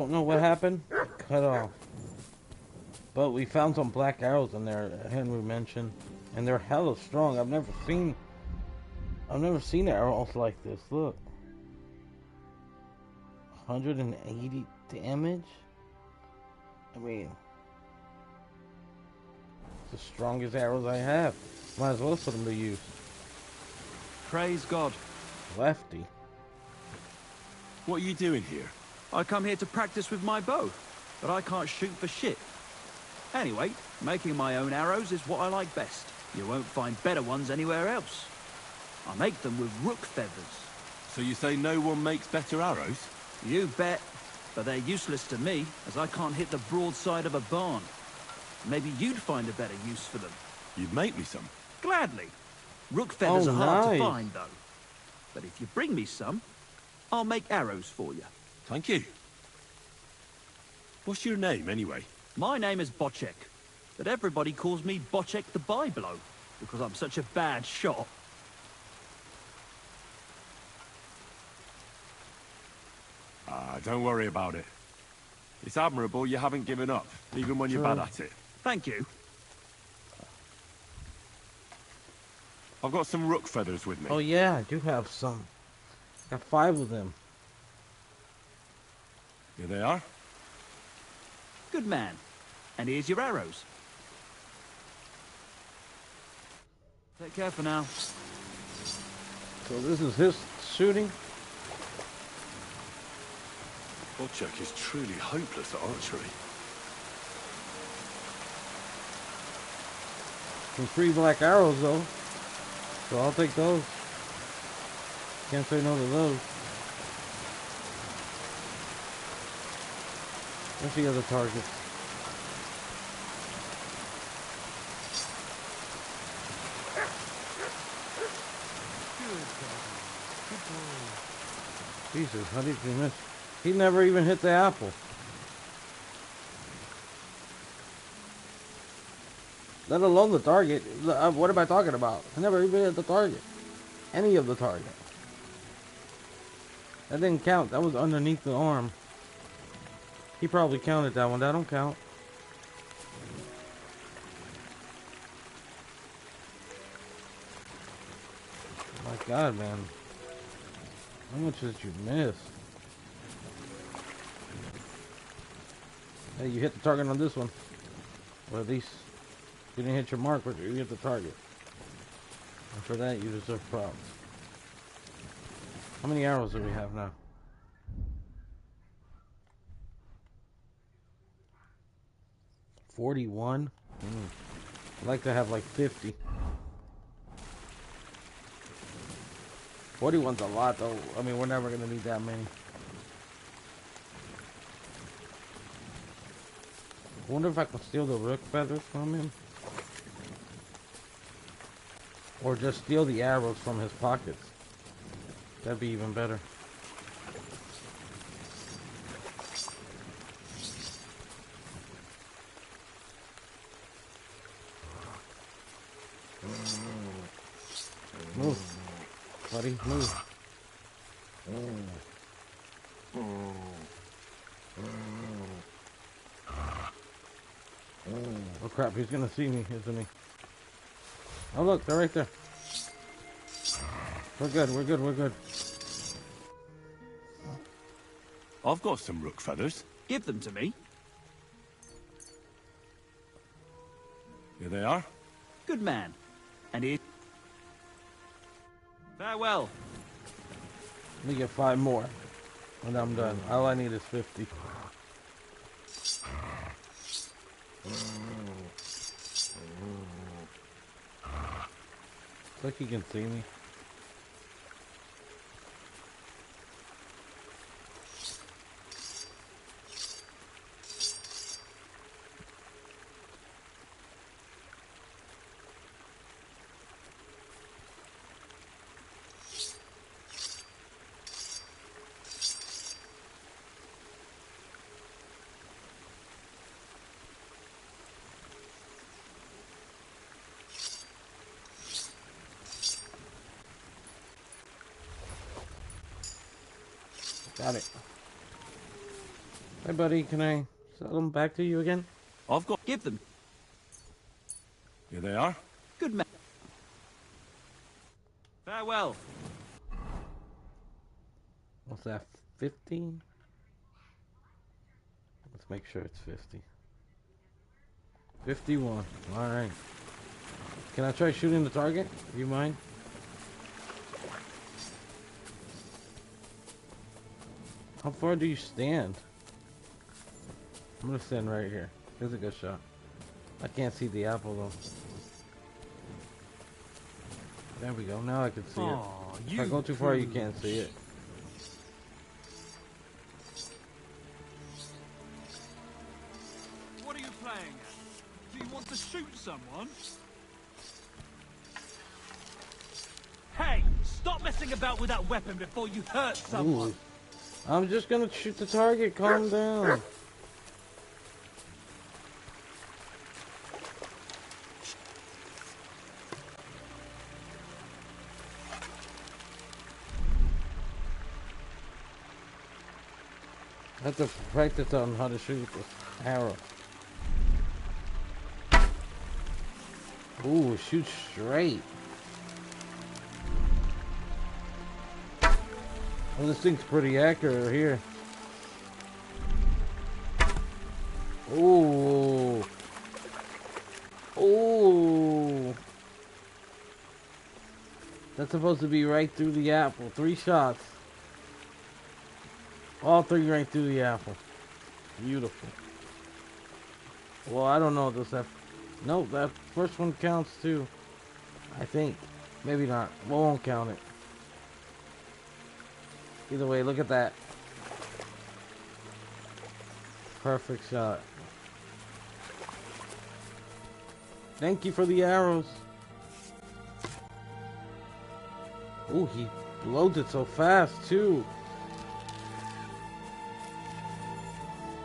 Don't know what happened. Cut off. But we found some black arrows in there, Henry mentioned, and they're hella strong. I've never seen arrows like this. Look, 180 damage. I mean, it's the strongest arrows I have. Might as well put them to use. Praise God. Lefty. What are you doing here? I come here to practice with my bow, but I can't shoot for shit. Anyway, making my own arrows is what I like best. You won't find better ones anywhere else. I make them with rook feathers. So you say no one makes better arrows? You bet. But they're useless to me, as I can't hit the broadside of a barn. Maybe you'd find a better use for them. You'd make me some. Gladly. Rook feathers are hard nice. to find, though. But if you bring me some, I'll make arrows for you. Thank you. What's your name, anyway? My name is Bocek, but everybody calls me Bocek the Byblow, because I'm such a bad shot. Don't worry about it. It's admirable you haven't given up, even when you're bad at it. Thank you. I've got some rook feathers with me. Oh yeah, I do have some. Got 5 of them. Here they are. Good man. And here's your arrows. Take care for now. So this is his shooting. Bocek is truly hopeless at archery. Some 3 black arrows though. So I'll take those. Can't say no to those. Where's the other targets? Jesus, how did you miss? He never even hit the apple. Let alone the target. What am I talking about? I never even hit the target. Any of the target. That didn't count. That was underneath the arm. He probably counted that one. That don't count. My God, man. How much did you miss? Hey, you hit the target on this one. Or at least you didn't hit your mark, but you hit the target. And for that, you deserve props. How many arrows do we have now? 41? I'd like to have like 50. 41's a lot though. I mean, we're never going to need that many. I wonder if I can steal the rook feathers from him. Or just steal the arrows from his pockets. That'd be even better. Move. Buddy, move. Oh crap, he's gonna see me, isn't he? Oh look, they're right there. We're good, we're good, we're good. I've got some rook feathers. Give them to me. Here they are. Good man. And here... Farewell. Let me get 5 more. And I'm done. All I need is 50. It's like he can see me. Got it. Hey, buddy, can I sell them back to you again? I've got... Give them. Here they are. Good man. Farewell. What's that, 50? Let's make sure it's 50. 51. Alright. Can I try shooting the target? Do you mind? How far do you stand? I'm gonna stand right here. Here's a good shot. I can't see the apple though. There we go. Now I can see it. If I go too far, you can't see it. What are you playing at? Do you want to shoot someone? Hey, stop messing about with that weapon before you hurt someone. Ooh. I'm just gonna shoot the target. Calm down. I have to practice on how to shoot this arrow. Ooh, shoot straight. Well, this thing's pretty accurate here. Ooh. Ooh. That's supposed to be right through the apple. 3 shots. All 3 right through the apple. Beautiful. Well, I don't know. Does that... No, that first one counts too. I think. Maybe not. We won't count it. Either way, look at that. Perfect shot. Thank you for the arrows. Ooh, he loads it so fast too.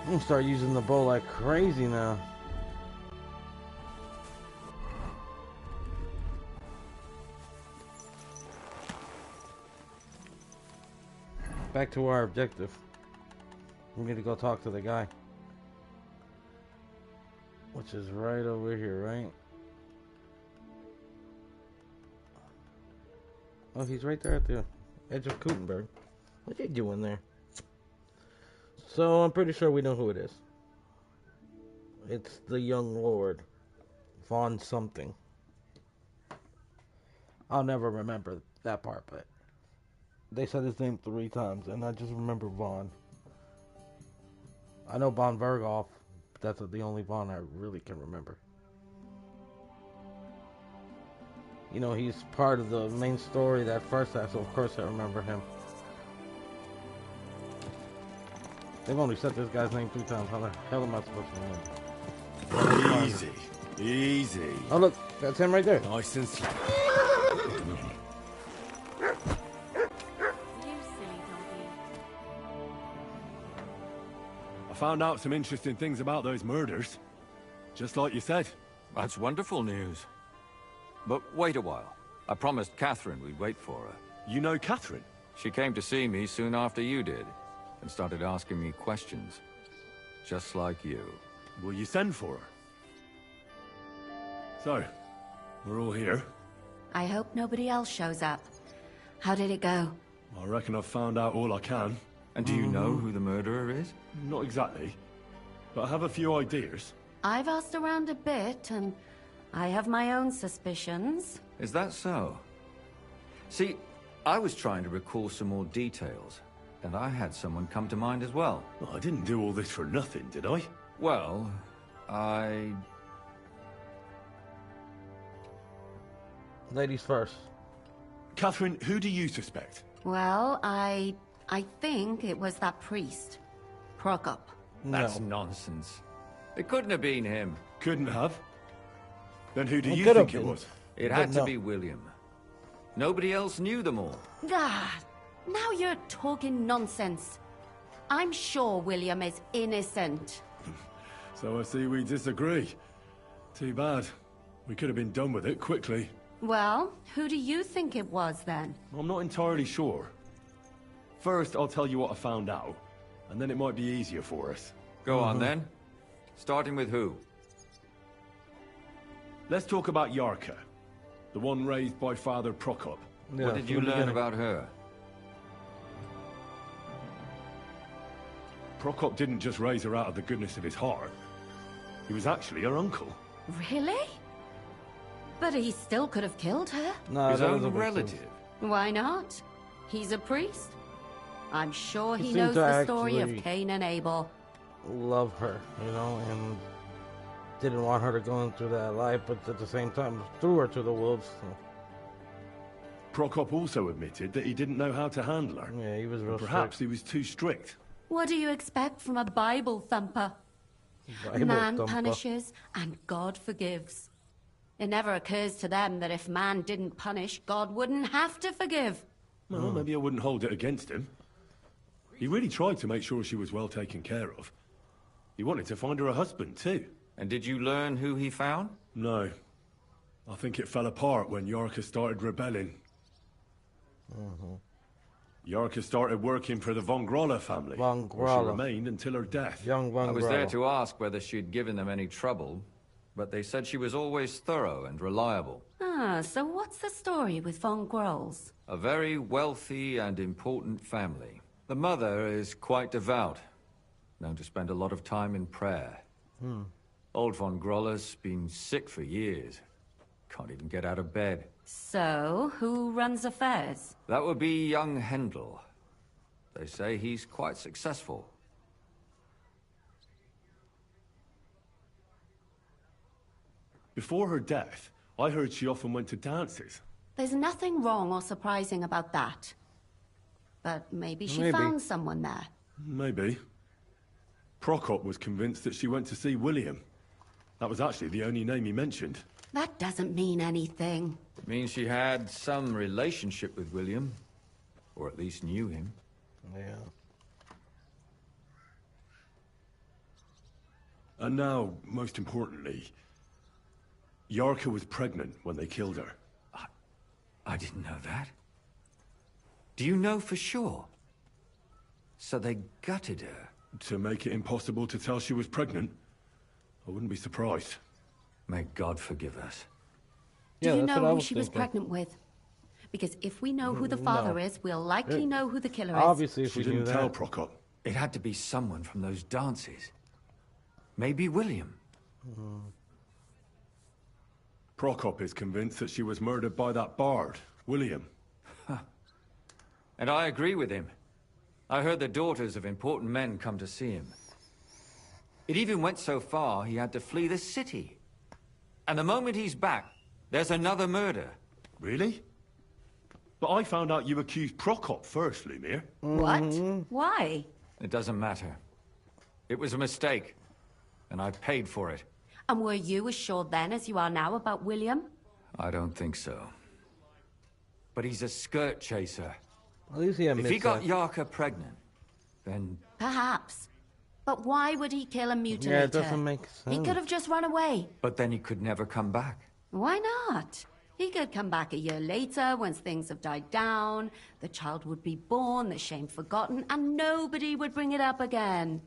I'm gonna start using the bow like crazy now. Back to our objective. We need to go talk to the guy. Which is right over here, right? Oh, he's right there at the edge of Kutenberg. What are you doing there? So, I'm pretty sure we know who it is. It's the young lord. Von something. I'll never remember that part, but they said his name 3 times, and I just remember Von. I know Von Vergoff, but that's the only Von I really can remember. You know, he's part of the main story that first act, so of course I remember him. They've only said this guy's name 3 times. How the hell am I supposed to remember? Easy. Easy. Oh, look. That's him right there. Nice and slow. I found out some interesting things about those murders. Just like you said. That's wonderful news. But wait a while. I promised Catherine we'd wait for her. You know Catherine? She came to see me soon after you did, and started asking me questions. Just like you. Will you send for her? So, we're all here. I hope nobody else shows up. How did it go? I reckon I've found out all I can. And do you know who the murderer is? Not exactly, but I have a few ideas. I've asked around a bit, and I have my own suspicions. Is that so? See, I was trying to recall some more details, and I had someone come to mind as well. Well, I didn't do all this for nothing, did I? Well, Ladies first. Catherine, who do you suspect? Well, I think it was that priest. Prokop. That's No. nonsense. It couldn't have been him. Couldn't have. Then who do It you could have think it been. was? It had to no. be William. Nobody else knew them all. Ah, now you're talking nonsense. I'm sure William is innocent. So I see we disagree. Too bad. We could have been done with it quickly. Well, who do you think it was then? I'm not entirely sure. First, I'll tell you what I found out. and then it might be easier for us. Go on then. Starting with who? Let's talk about Yarka, the one raised by Father Prokop. Yeah, What did from you the learn beginning. about her? Prokop didn't just raise her out of the goodness of his heart. He was actually her uncle. Really? But he still could have killed her. No, His that was own a bit relative. Why not? He's a priest. I'm sure he seemed knows to the story of actually- Cain and Abel. Love her, you know, and didn't want her to go into that life, but at the same time threw her to the wolves. So, Prokop also admitted that he didn't know how to handle her. yeah, he was real Perhaps he was too strict. What do you expect from a Bible thumper? strict. Bible Man thumper. punishes and God forgives. It never occurs to them that if man didn't punish, God wouldn't have to forgive. Well, maybe I wouldn't hold it against him. He really tried to make sure she was well taken care of. He wanted to find her a husband, too. And did you learn who he found? No. I think it fell apart when Yarka started rebelling. Yarka started working for the Von Grolla family. Von where she Grolla. remained until her death. Young Von I was there Gralla. to ask whether she'd given them any trouble, but they said she was always thorough and reliable. Ah, so what's the story with Von Grolls? A very wealthy and important family. The mother is quite devout, known to spend a lot of time in prayer. Old Von Grolla's been sick for years. Can't even get out of bed. So, who runs affairs? That would be young Hendel. They say he's quite successful. Before her death, I heard she often went to dances. There's nothing wrong or surprising about that. But maybe she Maybe. found someone there. Maybe. Prokop was convinced that she went to see William. That was actually the only name he mentioned. That doesn't mean anything. It means she had some relationship with William, or at least knew him. Yeah. And now, most importantly, Yarka was pregnant when they killed her. I didn't know that. Do you know for sure? So they gutted her. To make it impossible to tell she was pregnant? I wouldn't be surprised. May God forgive us. Do Yeah, you that's know what I who was she was thinking. pregnant with? Because if we know who the father No. is, we'll likely know who the killer is. Obviously, if She we knew didn't tell that. Prokop. It had to be someone from those dances. Maybe William. Prokop is convinced that she was murdered by that bard, William. And I agree with him. I heard the daughters of important men come to see him. It even went so far he had to flee the city. And the moment he's back, there's another murder. Really? But I found out you accused Prokop first, Lumir. What? Why? It doesn't matter. It was a mistake. And I paid for it. And were you as sure then as you are now about William? I don't think so. But he's a skirt chaser. At least he If admits he got that. Yarka pregnant, then Perhaps. But why would he kill and mutilate Yeah, it her? doesn't make He sense. could have just run away. But then he could never come back. Why not? He could come back a year later once things have died down, the child would be born, the shame forgotten, and nobody would bring it up again.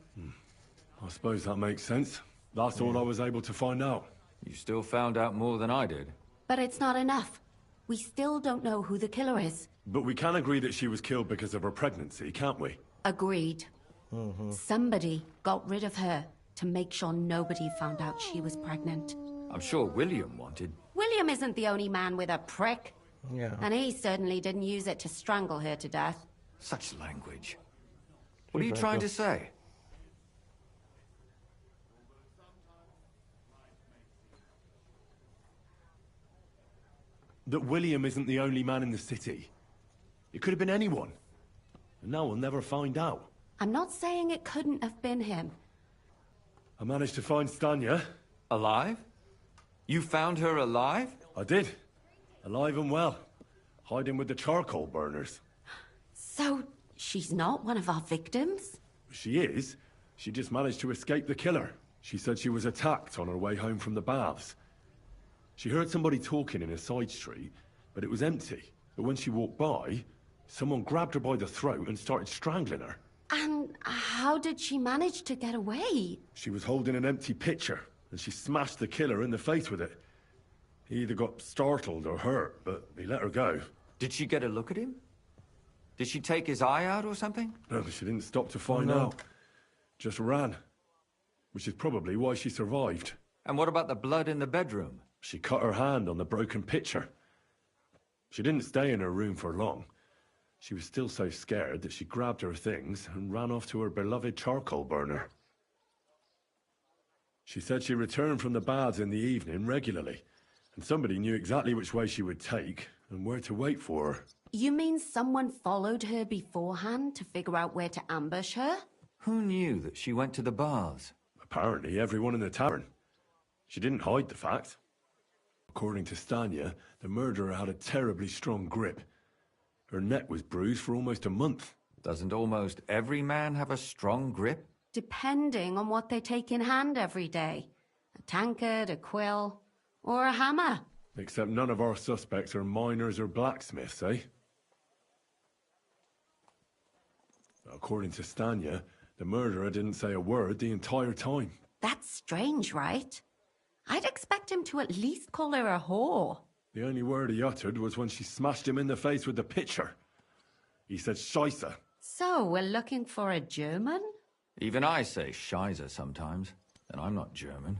I suppose that makes sense. That's all I was able to find out. You still found out more than I did. But it's not enough. We still don't know who the killer is. But we can agree that she was killed because of her pregnancy, can't we? Agreed. Somebody got rid of her to make sure nobody found out she was pregnant. I'm sure William wanted. William isn't the only man with a prick. Yeah. And he certainly didn't use it to strangle her to death. Such language. What are you trying to say? That William isn't the only man in the city. It could have been anyone. And now we'll never find out. I'm not saying it couldn't have been him. I managed to find Stanya. Alive? You found her alive? I did. Alive and well. Hiding with the charcoal burners. So, she's not one of our victims? She is. She just managed to escape the killer. She said she was attacked on her way home from the baths. She heard somebody talking in a side street, but it was empty. But when she walked by, someone grabbed her by the throat and started strangling her. And how did she manage to get away? She was holding an empty pitcher, and she smashed the killer in the face with it. He either got startled or hurt, but he let her go. Did she get a look at him? Did she take his eye out or something? No, she didn't stop to find out. Just ran. Which is probably why she survived. And what about the blood in the bedroom? She cut her hand on the broken pitcher. She didn't stay in her room for long. She was still so scared that she grabbed her things and ran off to her beloved charcoal burner. She said she returned from the baths in the evening regularly, and somebody knew exactly which way she would take and where to wait for her. You mean someone followed her beforehand to figure out where to ambush her? Who knew that she went to the baths? Apparently everyone in the tavern. She didn't hide the fact. According to Stanya, the murderer had a terribly strong grip. Her neck was bruised for almost a month. Doesn't almost every man have a strong grip? Depending on what they take in hand every day. A tankard, a quill, or a hammer. Except none of our suspects are miners or blacksmiths, eh? According to Stanya, the murderer didn't say a word the entire time. That's strange, right? I'd expect him to at least call her a whore. The only word he uttered was when she smashed him in the face with the pitcher. He said Scheisse. So, we're looking for a German? Even I say Scheiße sometimes, and I'm not German.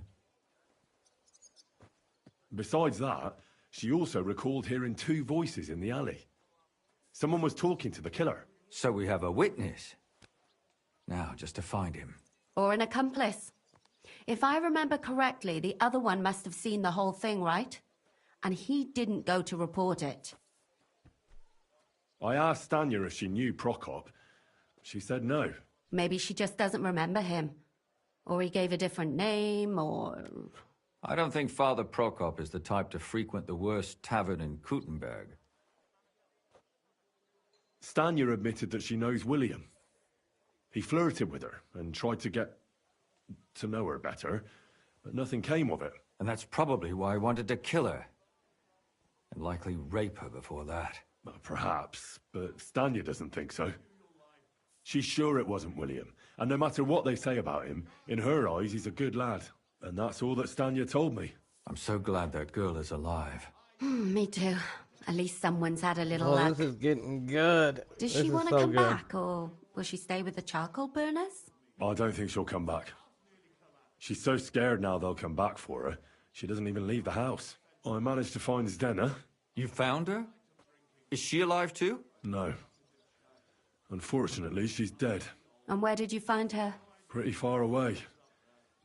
Besides that, she also recalled hearing two voices in the alley. Someone was talking to the killer. So we have a witness. Now, just to find him. Or an accomplice. If I remember correctly, the other one must have seen the whole thing, right? And he didn't go to report it. I asked Stanya if she knew Prokop. She said no. Maybe she just doesn't remember him. Or he gave a different name, or... I don't think Father Prokop is the type to frequent the worst tavern in Kuttenberg. Stanya admitted that she knows William. He flirted with her and tried to get to know her better, but nothing came of it. And that's probably why I wanted to kill her. And likely rape her before that. Well, perhaps, but Stanya doesn't think so. She's sure it wasn't William, and no matter what they say about him, in her eyes he's a good lad. And that's all that Stanya told me. I'm so glad that girl is alive. Me too. At least someone's had a little Oh, luck. this is getting good. Does This she is want to so come good. back, or will she stay with the charcoal burners? I don't think she'll come back. She's so scared now they'll come back for her, she doesn't even leave the house. I managed to find Zdena. You found her? Is she alive too? No. Unfortunately, she's dead. And where did you find her? Pretty far away.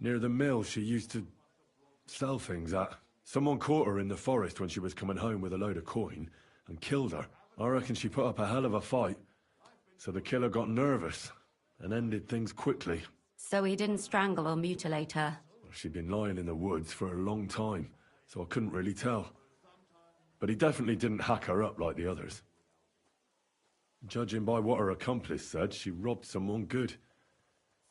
Near the mill she used to sell things at. Someone caught her in the forest when she was coming home with a load of coin and killed her. I reckon she put up a hell of a fight. So the killer got nervous and ended things quickly. So he didn't strangle or mutilate her? She'd been lying in the woods for a long time, so I couldn't really tell. But he definitely didn't hack her up like the others. Judging by what her accomplice said, she robbed someone good.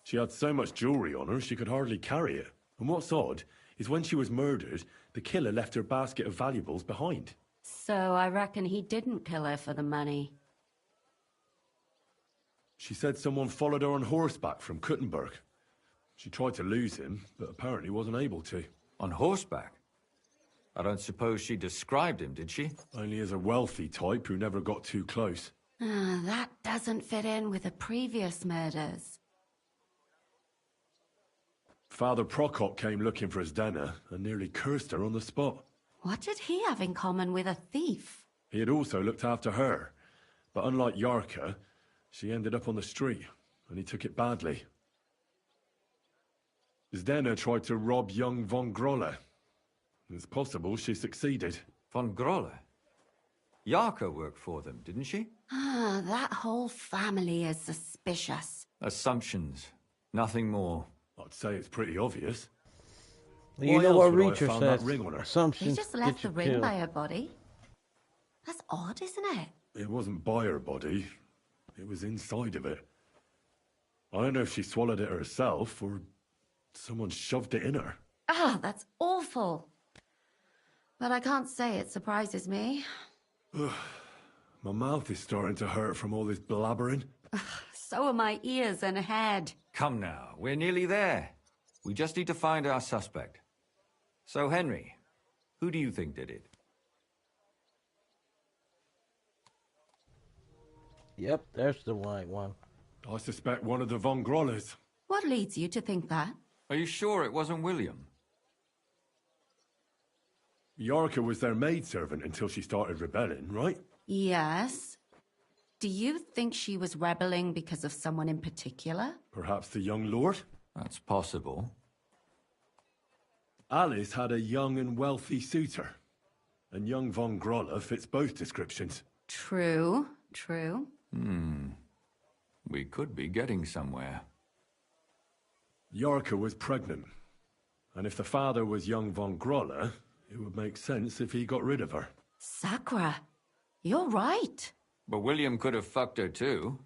She had so much jewelry on her, she could hardly carry it. And what's odd is when she was murdered, the killer left her basket of valuables behind. So I reckon he didn't kill her for the money. She said someone followed her on horseback from Kuttenberg. She tried to lose him, but apparently wasn't able to. On horseback? I don't suppose she described him, did she? Only as a wealthy type who never got too close. That doesn't fit in with the previous murders. Father Prokop came looking for Zdena and nearly cursed her on the spot. What did he have in common with a thief? He had also looked after her, but unlike Yarka, she ended up on the street, and he took it badly. Zdena tried to rob young von Grolle. It's possible she succeeded. Von Grolle? Yarka worked for them, didn't she? That whole family is suspicious. Assumptions. Nothing more. I'd say it's pretty obvious. You Why know else what would I have Reacher found that says? ring on her? He Assumptions just left get the you ring killed. by her body. That's odd, isn't it? It wasn't by her body. It was inside of it. I don't know if she swallowed it herself or someone shoved it in her. That's awful. But I can't say it surprises me. My mouth is starting to hurt from all this blabbering. So are my ears and head. Come now, we're nearly there. We just need to find our suspect. So, Henry, who do you think did it? Yep, there's the right one. I suspect one of the Von Grollers. What leads you to think that? Are you sure it wasn't William? Yorka was their maidservant until she started rebelling, right? Yes. Do you think she was rebelling because of someone in particular? Perhaps the young lord? That's possible. Alice had a young and wealthy suitor. And young Von Groller fits both descriptions. True, true. We could be getting somewhere. Yorka was pregnant. And if the father was young Von Groller, it would make sense if he got rid of her. Sakura, you're right. But William could have fucked her too.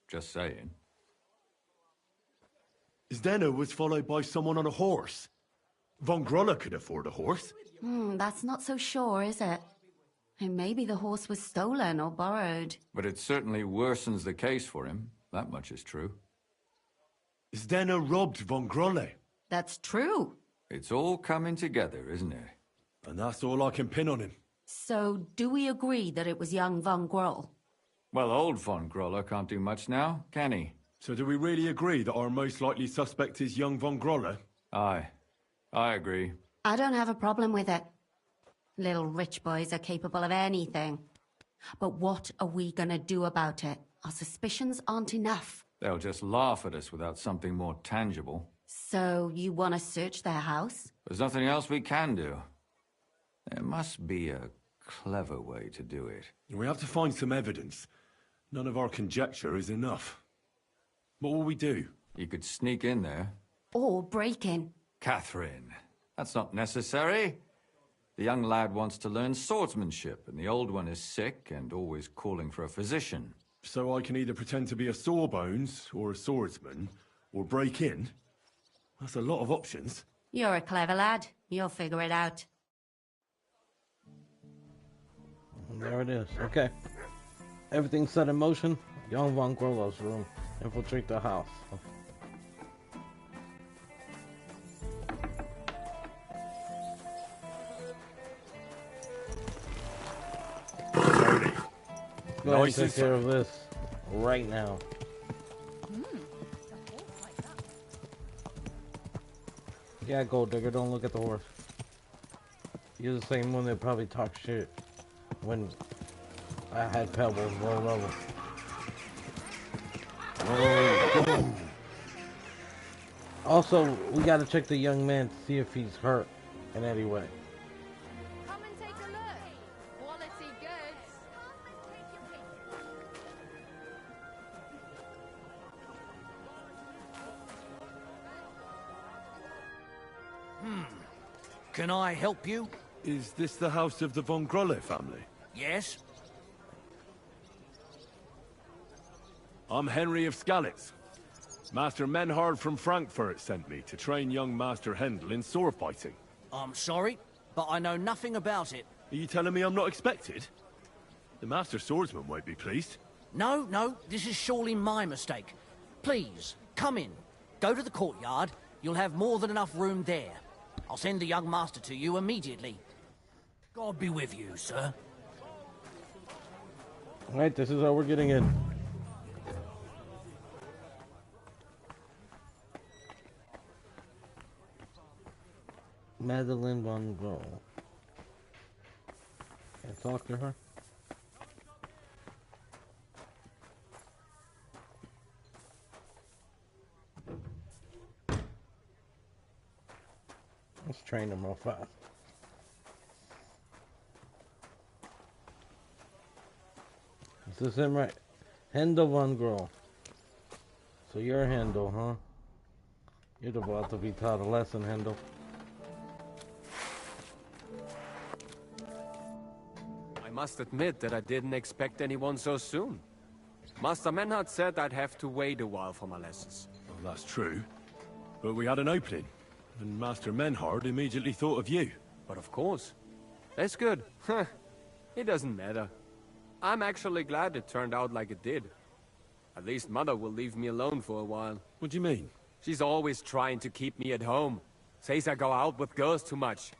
Just saying. Zdeno was followed by someone on a horse. Von Groller could afford a horse. That's not so sure, is it? And maybe the horse was stolen or borrowed. But it certainly worsens the case for him. That much is true. Zdeno robbed Von Groller. That's true. It's all coming together, isn't it? And that's all I can pin on him. So, do we agree that it was young Von Groll? Well, old Von Groller can't do much now, can he? So do we really agree that our most likely suspect is young Von Groller? Aye. I agree. I don't have a problem with it. Little rich boys are capable of anything. But what are we gonna do about it? Our suspicions aren't enough. They'll just laugh at us without something more tangible. So, you want to search their house? There's nothing else we can do. There must be a clever way to do it. We have to find some evidence. None of our conjecture is enough. What will we do? You could sneak in there. Or break in? Catherine, that's not necessary. The young lad wants to learn swordsmanship, and the old one is sick and always calling for a physician. So I can either pretend to be a sawbones, or a swordsman, or break in? That's a lot of options. You're a clever lad. You'll figure it out. There it is. Okay. Everything's set in motion. Young Von Grollo's room. Infiltrate the house. Go ahead and take care of this right now. Yeah, Gold Digger, don't look at the horse. You're the same one that probably talked shit when I had pebbles rolled over. Also, we gotta check the young man to see if he's hurt in any way. Come and take a look. Quality goods. Can I help you? Is this the house of the Von Groller family? Yes? I'm Henry of Skalitz. Master Menhard from Frankfurt sent me to train young Master Hendel in sword fighting. I'm sorry, but I know nothing about it. Are you telling me I'm not expected? The Master Swordsman won't be pleased. No, this is surely my mistake. Please, come in. Go to the courtyard. You'll have more than enough room there. I'll send the young master to you immediately. God be with you, sir. Alright, this is how we're getting in. Madeline Von Groll. Can I talk to her? Let's train them real fast. Is this him right? Hendel Von Groll. So you're Hendel, huh? You're about to be taught a lesson, Hendel. I must admit that I didn't expect anyone so soon. Master Menhard said I'd have to wait a while for my lessons. Well, that's true. But we had an opening, and Master Menhard immediately thought of you. But of course. That's good. It doesn't matter. I'm actually glad it turned out like it did. At least Mother will leave me alone for a while. What do you mean? She's always trying to keep me at home. Says I go out with girls too much.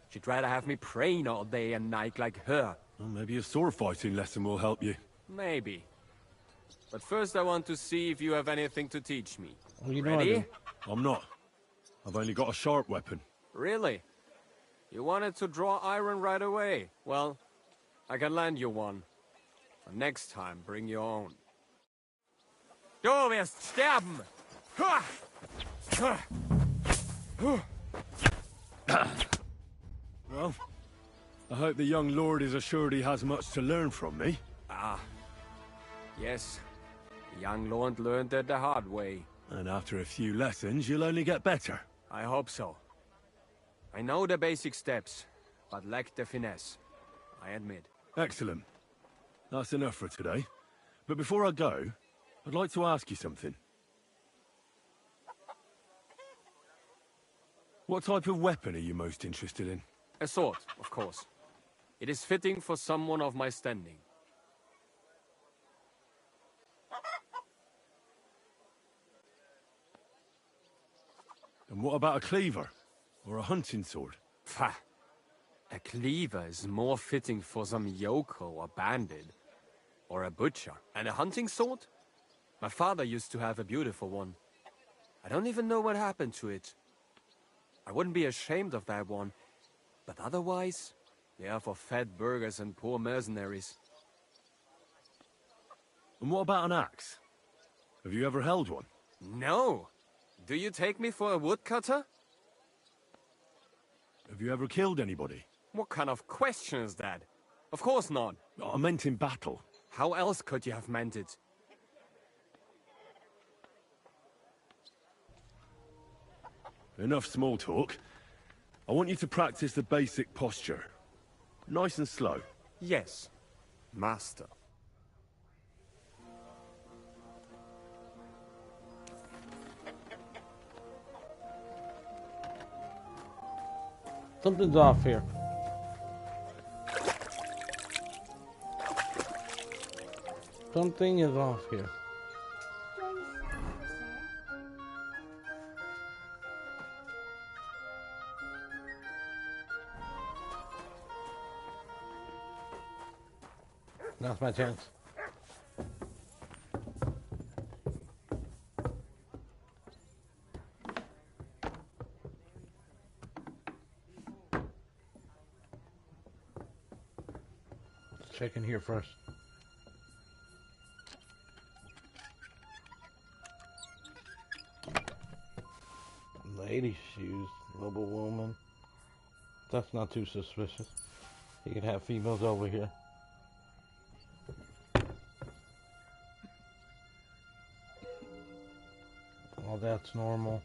She'd rather have me praying all day and night like her. Well, maybe a sword fighting lesson will help you. Maybe. But first I want to see if you have anything to teach me. Well, you know I Ready? do. I'm not. I've only got a sharp weapon. Really? You wanted to draw iron right away. Well, I can lend you one. But next time, bring your own. Du wirst sterben! Ha! Well, I hope the young lord is assured he has much to learn from me. Ah. Yes. The young lord learned it the hard way. And after a few lessons, you'll only get better. I hope so. I know the basic steps, but lack the finesse. I admit. Excellent. That's enough for today. But before I go, I'd like to ask you something. What type of weapon are you most interested in? A sword, of course. It is fitting for someone of my standing. And what about a cleaver? Or a hunting sword? Pah! A cleaver is more fitting for some yokel or bandit. Or a butcher. And a hunting sword? My father used to have a beautiful one. I don't even know what happened to it. I wouldn't be ashamed of that one. But otherwise, they are for fat burghers and poor mercenaries. And what about an axe? Have you ever held one? No! Do you take me for a woodcutter? Have you ever killed anybody? What kind of question is that? Of course not. I meant in battle. How else could you have meant it? Enough small talk. I want you to practice the basic posture. Nice and slow. Yes, master. Something's off here. Something is off here. Now's my chance. Let's check in here first. Lady shoes, noble woman. That's not too suspicious. You can have females over here. Oh, that's normal.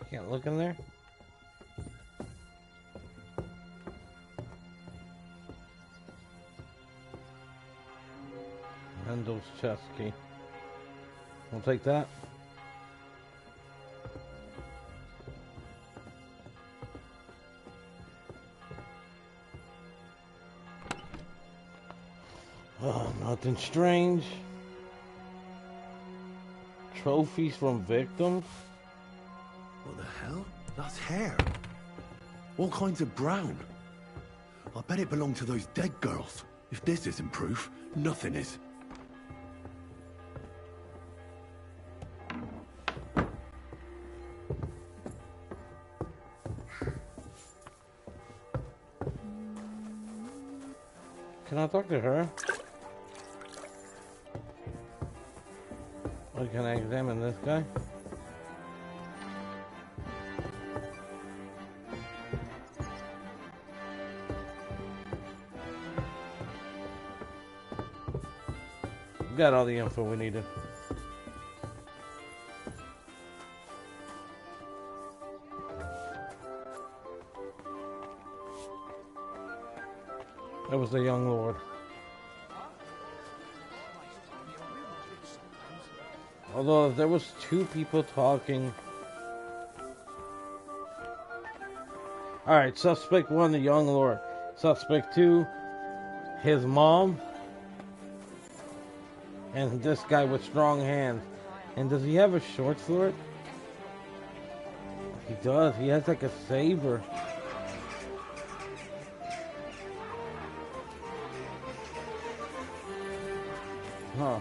Can't look in there? Handles chest key. I'll take that. Oh, nothing strange. Trophies from victims? What the hell? That's hair. All kinds of brown. I bet it belonged to those dead girls. If this isn't proof, nothing is. Can I talk to her? Or can I examine this guy? Got all the info we needed. That was the young lord. Although if there was two people talking, Alright, suspect 1, the young lord. Suspect 2, his mom. And this guy with strong hands. And does he have a short sword? He does. He has like a saber. Huh.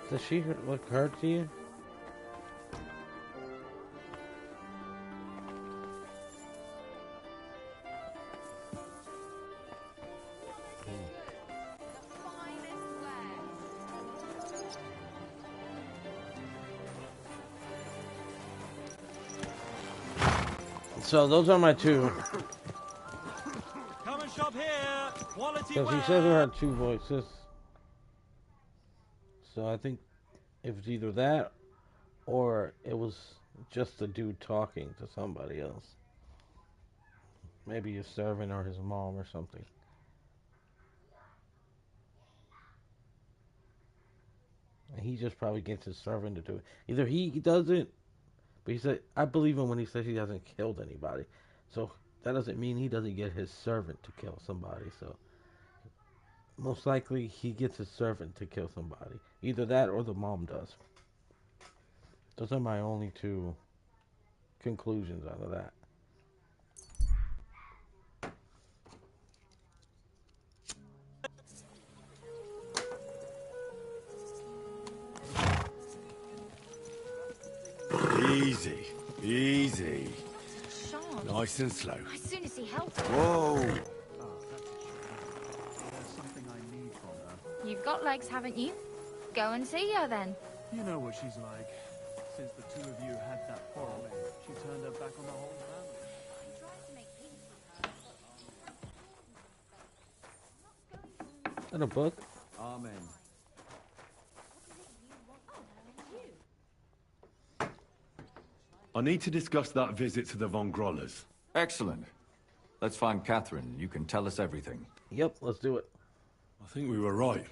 Does she look hurt to you? So those are my two. Come and shop here. Quality Because he said there are two voices. So I think it was either that or it was just a dude talking to somebody else. Maybe his servant or his mom or something. And he just probably gets his servant to do it. Either he does it, but he said, I believe him when he says he hasn't killed anybody. So that doesn't mean he doesn't get his servant to kill somebody. So most likely he gets his servant to kill somebody. Either that or the mom does. Those are my only two conclusions out of that. Easy, easy. Sean. Nice and slow. As soon as he helped. Whoa! There's something I need from her. You've got legs, haven't you? Go and see her then. You know what she's like. Since the two of you had that quarrel, she turned her back on the whole family. Is that a book? Amen. I need to discuss that visit to the Von Grollers. Excellent. Let's find Catherine. You can tell us everything. Yep, let's do it. I think we were right.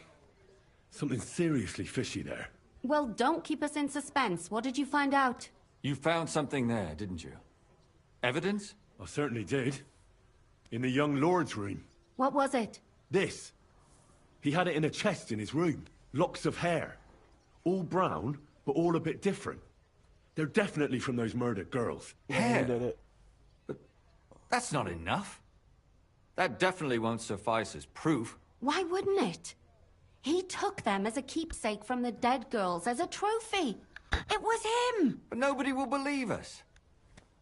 Something seriously fishy there. Well, don't keep us in suspense. What did you find out? You found something there, didn't you? Evidence? I certainly did. In the young lord's room. What was it? This. He had it in a chest in his room. Locks of hair. All brown, but all a bit different. They're definitely from those murdered girls. Hair? Did it. But that's not enough. That definitely won't suffice as proof. Why wouldn't it? He took them as a keepsake from the dead girls, as a trophy. It was him! But nobody will believe us.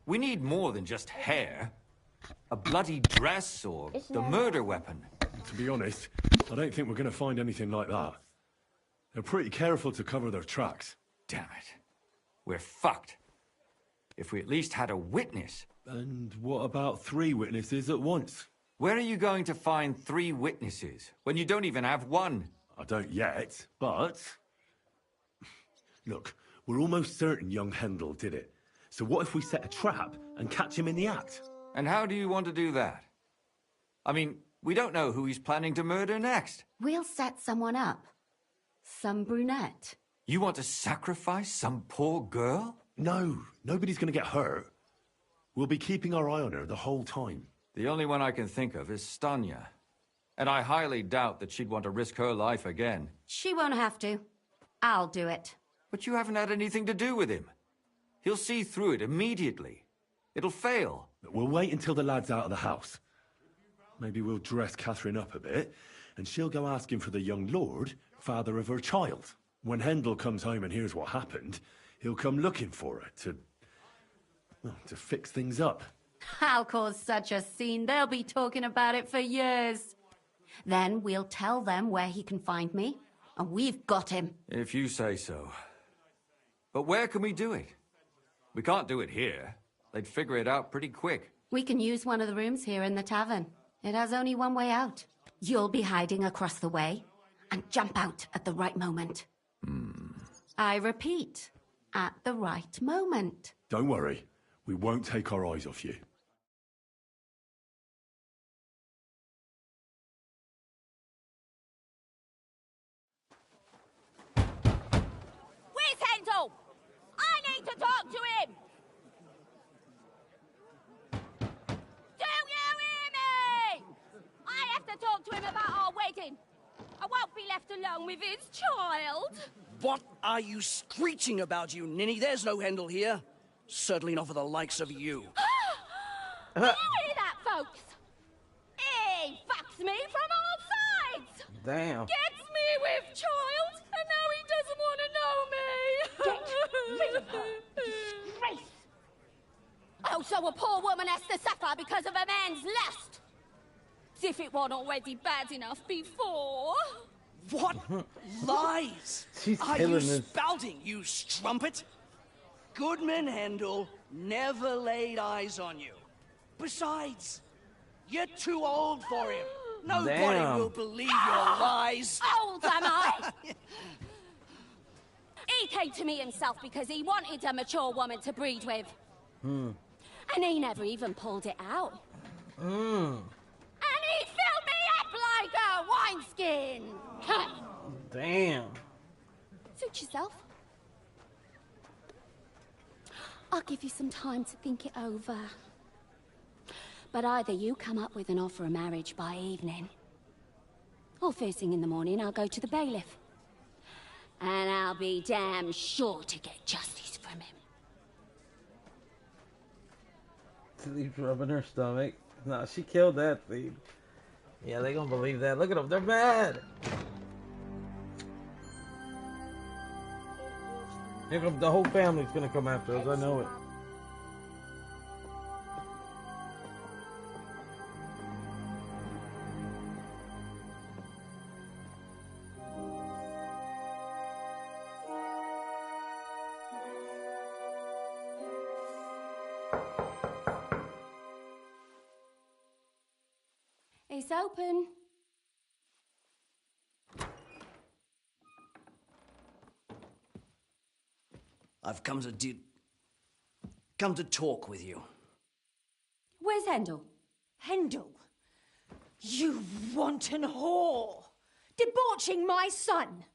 We need more than just hair. A bloody dress or the murder weapon. To be honest, I don't think we're going to find anything like that. They're pretty careful to cover their tracks. Damn it. We're fucked. If we at least had a witness. And what about 3 witnesses at once? Where are you going to find 3 witnesses when you don't even have one? I don't yet, but... Look, we're almost certain young Hendel did it. So what if we set a trap and catch him in the act? And how do you want to do that? I mean, we don't know who he's planning to murder next. We'll set someone up. Some brunette. You want to sacrifice some poor girl? No, nobody's going to get hurt. We'll be keeping our eye on her the whole time. The only one I can think of is Stanya. And I highly doubt that she'd want to risk her life again. She won't have to. I'll do it. But you haven't had anything to do with him. He'll see through it immediately. It'll fail. We'll wait until the lad's out of the house. Maybe we'll dress Catherine up a bit, and she'll go asking for the young lord, father of her child. When Hendel comes home and hears what happened, he'll come looking for her to fix things up. I'll cause such a scene, they'll be talking about it for years. Then we'll tell them where he can find me, and we've got him. If you say so. But where can we do it? We can't do it here. They'd figure it out pretty quick. We can use one of the rooms here in the tavern. It has only one way out. You'll be hiding across the way, and jump out at the right moment. I repeat, at the right moment. Don't worry, we won't take our eyes off you. Where's Hendel? I need to talk to him! wrong with his child? What are you screeching about, you ninny? There's no Hendel here. Certainly not for the likes of you. Do you hear that, folks? He fucks me from all sides! Damn. Gets me with child, and now he doesn't want to know me! Get rid of her! Disgrace! Oh, so a poor woman has to suffer because of a man's lust? As if it wasn't already bad enough before. What lies She's are killing you this. spouting, you strumpet? Goodman Hendel never laid eyes on you. Besides, you're too old for him. Nobody Damn. will believe your lies. Old am I? He came to me himself because he wanted a mature woman to breed with. And he never even pulled it out. And he filled me up like a wineskin. Damn. Suit yourself. I'll give you some time to think it over. But either you come up with an offer of marriage by evening, or first thing in the morning I'll go to the bailiff. And I'll be damn sure to get justice from him. She's rubbing her stomach. No, she killed that thing. Yeah, they gonna believe that. Look at them, they're mad. Here come the whole family's gonna come after us. I know it. It's open. I've come to talk with you. Where's Hendel? Hendel, you wanton whore! Debauching my son!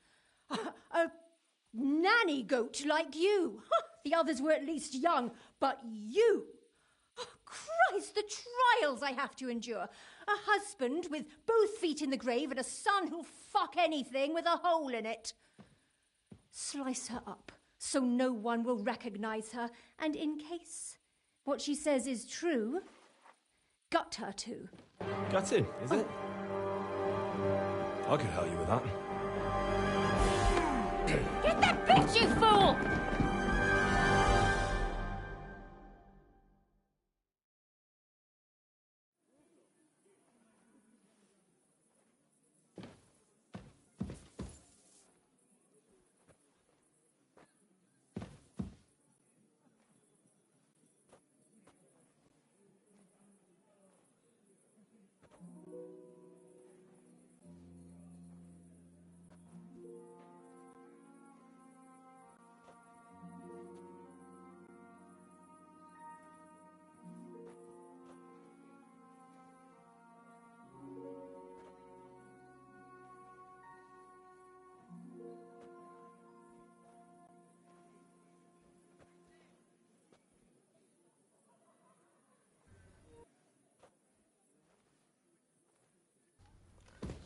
A nanny goat like you! The others were at least young, but you! Christ, the trials I have to endure! A husband with both feet in the grave and a son who'll fuck anything with a hole in it. Slice her up so no one will recognize her, and in case what she says is true, gut her too. Gutting, is it? I could help you with that. Get that bitch, you fool!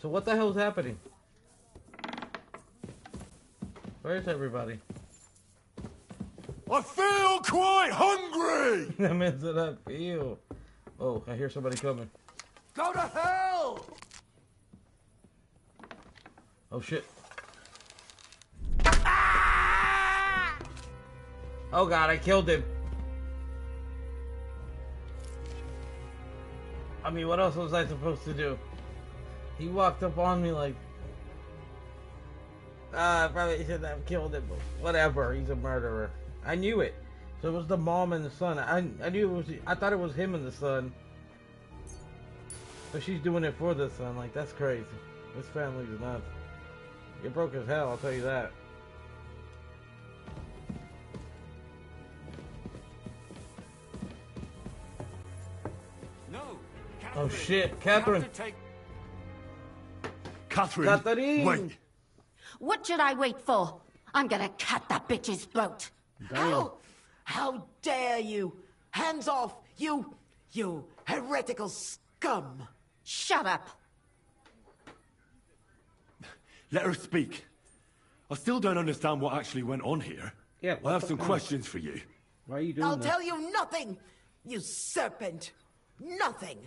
So what the hell's happening? Where's everybody? I feel quite hungry! That means that I feel. Oh, I hear somebody coming. Go to hell! Oh shit. Oh god, I killed him. I mean, what else was I supposed to do? He walked up on me like... I probably shouldn't have killed him, but whatever, he's a murderer. I knew it. So it was the mom and the son. I knew it was... I thought it was him and the son. But she's doing it for the son. Like, that's crazy. This family's nuts. You're broke as hell, I'll tell you that. No! Oh shit, Catherine! Catherine! Wait! What should I wait for? I'm gonna cut that bitch's throat. Damn. How dare you? Hands off, you heretical scum! Shut up. Let her speak. I still don't understand what actually went on here. Yeah, I have some questions for you. Why are you doing I'll this? tell you nothing, you serpent. Nothing.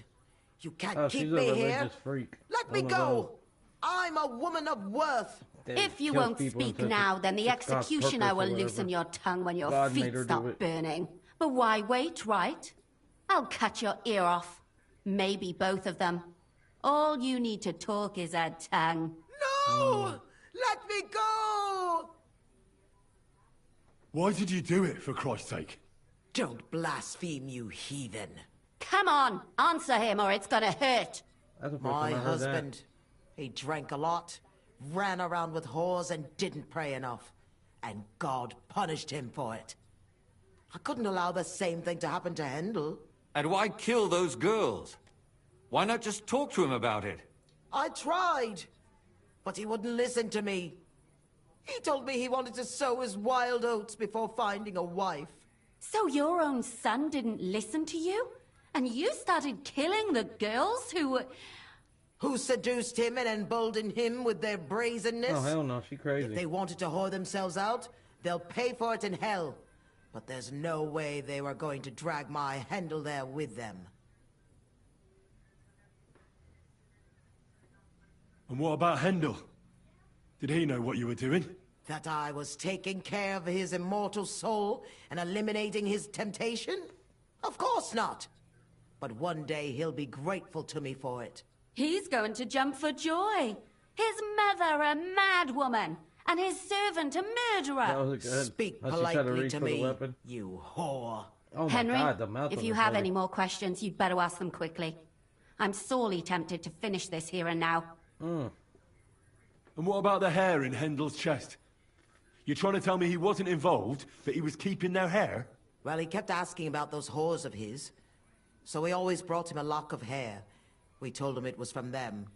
You can't Oh, keep she's a me religious here. freak. Let me Oh my go. God. I'm a woman of worth. That If you kills won't people speak and says now, then the it's God's executioner purpose or will whatever. loosen your tongue when your God made feet her do stop it. burning. But why wait, right? I'll cut your ear off. Maybe both of them. All you need to talk is a tongue. No! Let me go! Why did you do it, for Christ's sake? Don't blaspheme, you heathen. Come on, answer him or it's gonna hurt. That's the first My time I heard husband, he drank a lot, ran around with whores and didn't pray enough. And God punished him for it. I couldn't allow the same thing to happen to Hendel. And why kill those girls? Why not just talk to him about it? I tried, but he wouldn't listen to me. He told me he wanted to sow his wild oats before finding a wife. So your own son didn't listen to you? And you started killing the girls Who seduced him and emboldened him with their brazenness? that. Oh, hell no, she crazy. If they wanted to whore themselves out, they'll pay for it in hell. But there's no way they were going to drag my Hendel there with them. And what about Hendel? Did he know what you were doing? That I was taking care of his immortal soul and eliminating his temptation? Of course not. But one day he'll be grateful to me for it. He's going to jump for joy. His mother a mad woman, and his servant a That murderer. was good. Speak How she tried to politely reach to for the me, weapon. you whore. Oh my Henry, God, the mouth if on you this have lady. any more questions, you'd better ask them quickly. I'm sorely tempted to finish this here and now. And what about the hair in Hendel's chest? You're trying to tell me he wasn't involved, but he was keeping their hair? Well, he kept asking about those whores of his. So we always brought him a lock of hair. We told him it was from them,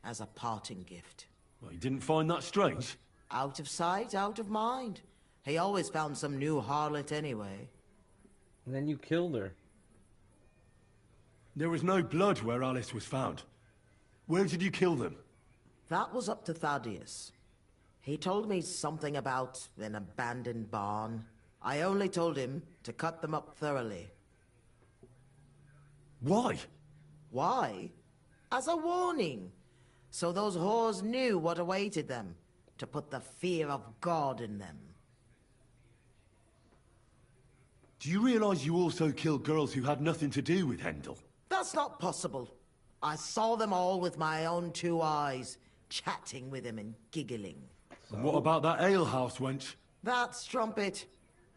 as a parting gift. Well, you didn't find that strange? Out of sight, out of mind. He always found some new harlot anyway. And then you killed her. There was no blood where Alice was found. Where did you kill them? That was up to Thaddeus. He told me something about an abandoned barn. I only told him to cut them up thoroughly. Why? Why? As a warning. So those whores knew what awaited them. To put the fear of God in them. Do you realize you also killed girls who had nothing to do with Hendel? That's not possible. I saw them all with my own two eyes, chatting with him and giggling. And what about that alehouse wench? That strumpet.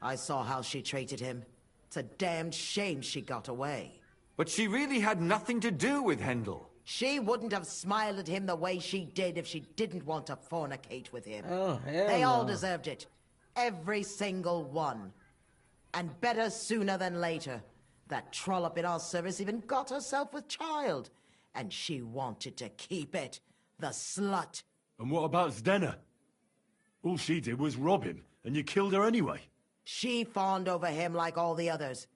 I saw how she treated him. It's a damned shame she got away. But she really had nothing to do with Hendel. She wouldn't have smiled at him the way she did if she didn't want to fornicate with him. Oh, hell They all no. deserved it. Every single one. And better sooner than later. That trollop in our service even got herself with child. And she wanted to keep it. The slut. And what about Zdenna? All she did was rob him, and you killed her anyway. She fawned over him like all the others.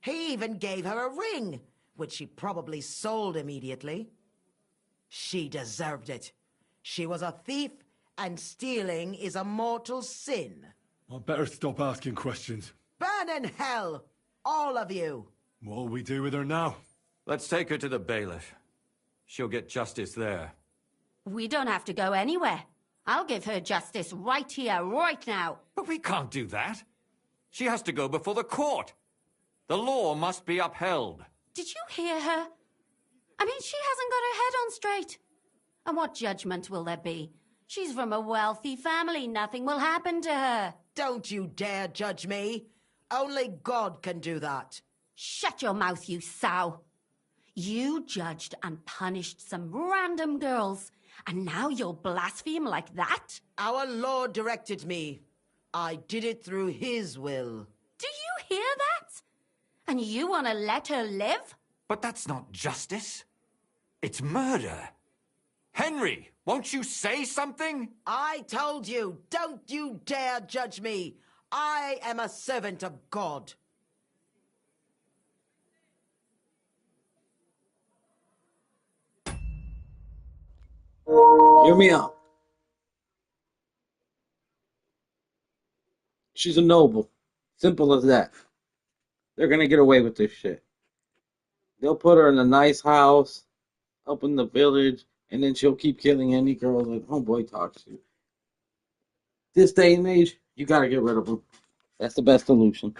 He even gave her a ring, which she probably sold immediately. She deserved it. She was a thief, and stealing is a mortal sin. I'd better stop asking questions. Burn in hell, all of you. What'll we do with her now? Let's take her to the bailiff. She'll get justice there. We don't have to go anywhere. I'll give her justice right here, right now. But we can't do that. She has to go before the court. The law must be upheld. Did you hear her? I mean, she hasn't got her head on straight. And what judgment will there be? She's from a wealthy family. Nothing will happen to her. Don't you dare judge me. Only God can do that. Shut your mouth, you sow. You judged and punished some random girls, and now you'll blaspheme like that? Our Lord directed me. I did it through His will. Do you hear that? And you want to let her live? But that's not justice. It's murder. Henry, won't you say something? I told you, don't you dare judge me. I am a servant of God. Hear me out. She's a noble. Simple as that. They're gonna get away with this shit. They'll put her in a nice house up in the village, and then she'll keep killing any girl that homeboy talks to. This day and age, you gotta get rid of them. That's the best solution.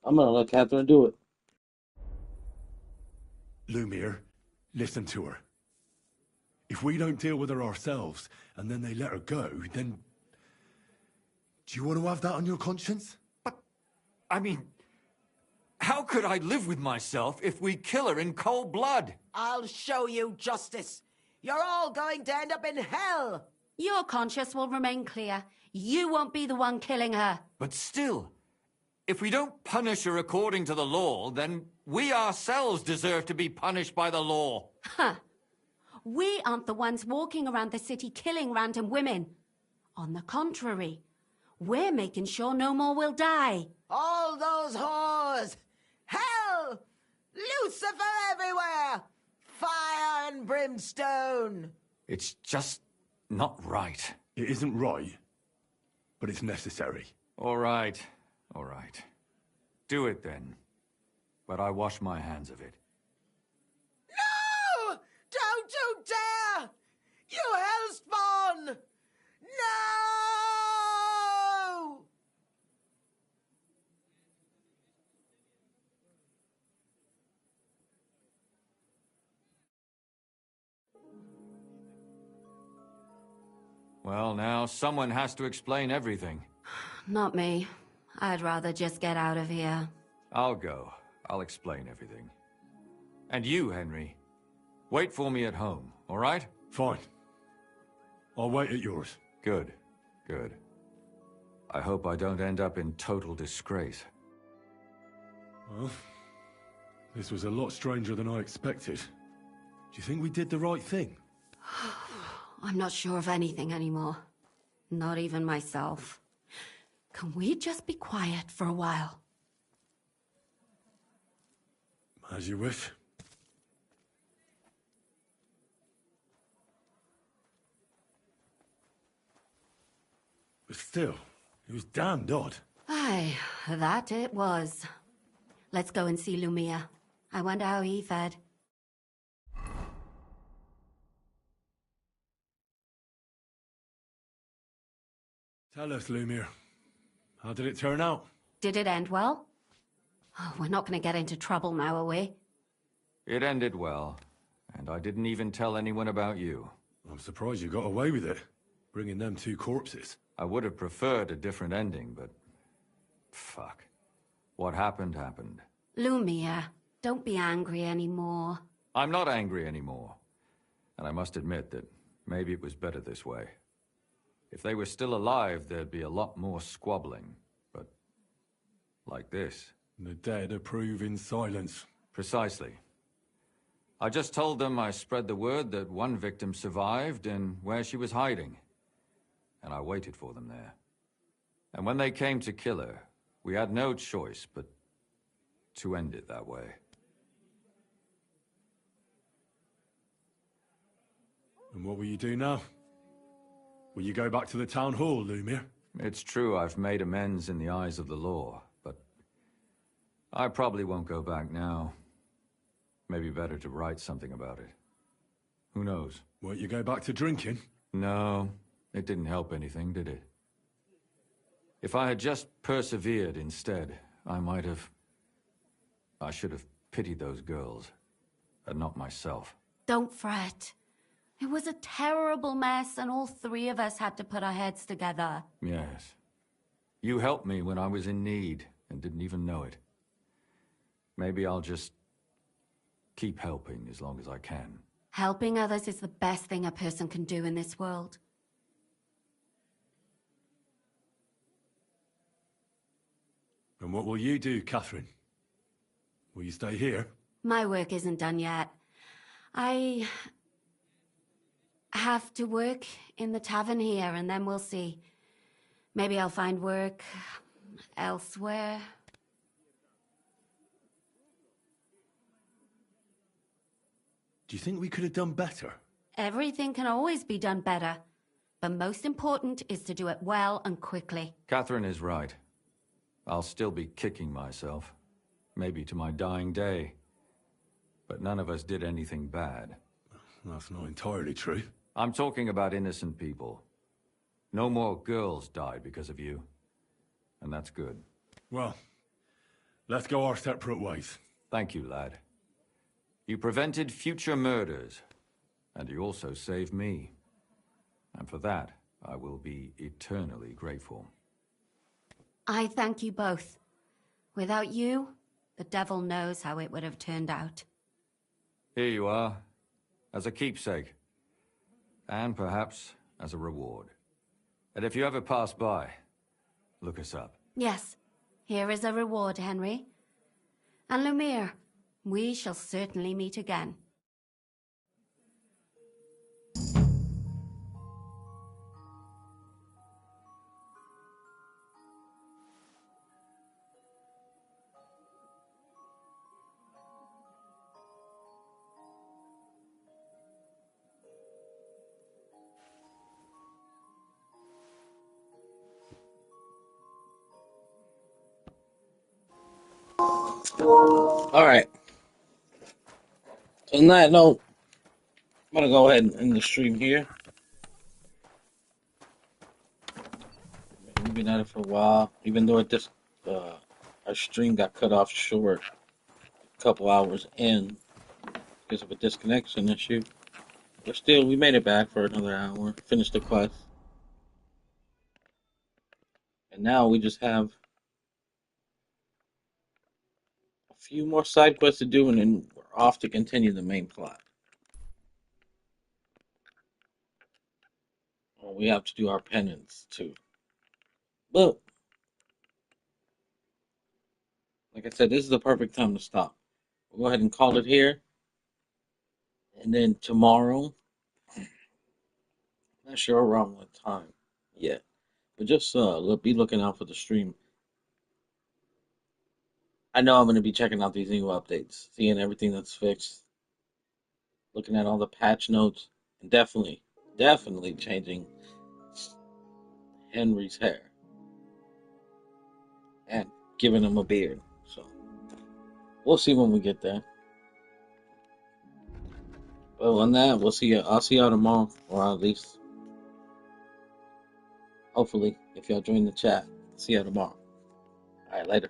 I'm gonna let Catherine do it. Lumiere, listen to her. If we don't deal with her ourselves, and then they let her go, then... Do you want to have that on your conscience? I mean, how could I live with myself if we kill her in cold blood? I'll show you justice. You're all going to end up in hell. Your conscience will remain clear. You won't be the one killing her. But still, if we don't punish her according to the law, then we ourselves deserve to be punished by the law. Huh. We aren't the ones walking around the city killing random women. On the contrary, we're making sure no more will die. All those whores! Hell! Lucifer everywhere! Fire and brimstone! It's just not right. It isn't right, but it's necessary. All right, all right. Do it then. But I wash my hands of it. No! Don't you dare! You hellspawn! No! Well, now someone has to explain everything. Not me. I'd rather just get out of here. I'll go. I'll explain everything. And you, Henry, wait for me at home, all right? Fine. I'll wait at yours. Good, good. I hope I don't end up in total disgrace. Well, this was a lot stranger than I expected. Do you think we did the right thing? I'm not sure of anything anymore. Not even myself. Can we just be quiet for a while? As you wish. But still, it was damned odd. Aye, that it was. Let's go and see Lumiere. I wonder how he fared. Tell us, Lumiere. How did it turn out? Did it end well? Oh, we're not going to get into trouble now, are we? It ended well, and I didn't even tell anyone about you. I'm surprised you got away with it, bringing them two corpses. I would have preferred a different ending, but... fuck. What happened, happened. Lumiere, don't be angry anymore. I'm not angry anymore. And I must admit that maybe it was better this way. If they were still alive, there'd be a lot more squabbling. But... like this. The dead approve in silence. Precisely. I just told them I spread the word that one victim survived and where she was hiding. And I waited for them there. And when they came to kill her, we had no choice but to end it that way. And what will you do now? Will you go back to the town hall, Lumiere? It's true I've made amends in the eyes of the law, but I probably won't go back now. Maybe better to write something about it. Who knows? Won't you go back to drinking? No, it didn't help anything, did it? If I had just persevered instead, I should have pitied those girls, and not myself. Don't fret. It was a terrible mess, and all three of us had to put our heads together. Yes. You helped me when I was in need, and didn't even know it. Maybe I'll just keep helping as long as I can. Helping others is the best thing a person can do in this world. And what will you do, Catherine? Will you stay here? My work isn't done yet. I have to work in the tavern here, and then we'll see. Maybe I'll find work elsewhere. Do you think we could have done better? Everything can always be done better. but most important is to do it well and quickly. Catherine is right. I'll still be kicking myself. Maybe to my dying day. But none of us did anything bad. That's not entirely true. I'm talking about innocent people. No more girls died because of you. And that's good. Well, let's go our separate ways. Thank you, lad. You prevented future murders. And you also saved me. And for that, I will be eternally grateful. I thank you both. Without you, the devil knows how it would have turned out. Here you are, as a keepsake. And perhaps as a reward. And if you ever pass by, look us up. Yes, here is a reward, Henry. And Lumiere, we shall certainly meet again. Alright. So on that note, I'm gonna go ahead and end the stream here. We've been at it for a while, even though our stream got cut off short a couple hours in because of a disconnection issue. But still, we made it back for another hour, finished the quest. And now we just have a few more side quests to do, and then we're off to continue the main plot. Well, we have to do our penance too. But, like I said, this is the perfect time to stop. We'll go ahead and call it here. And then tomorrow, not sure around what time yet, but just be looking out for the stream. I know I'm going to be checking out these new updates, seeing everything that's fixed, looking at all the patch notes, and definitely changing Henry's hair and giving him a beard. So we'll see when we get there. But on that, we'll see you. I'll see y'all tomorrow, or at least, hopefully, if y'all join the chat, see y'all tomorrow. All right, later.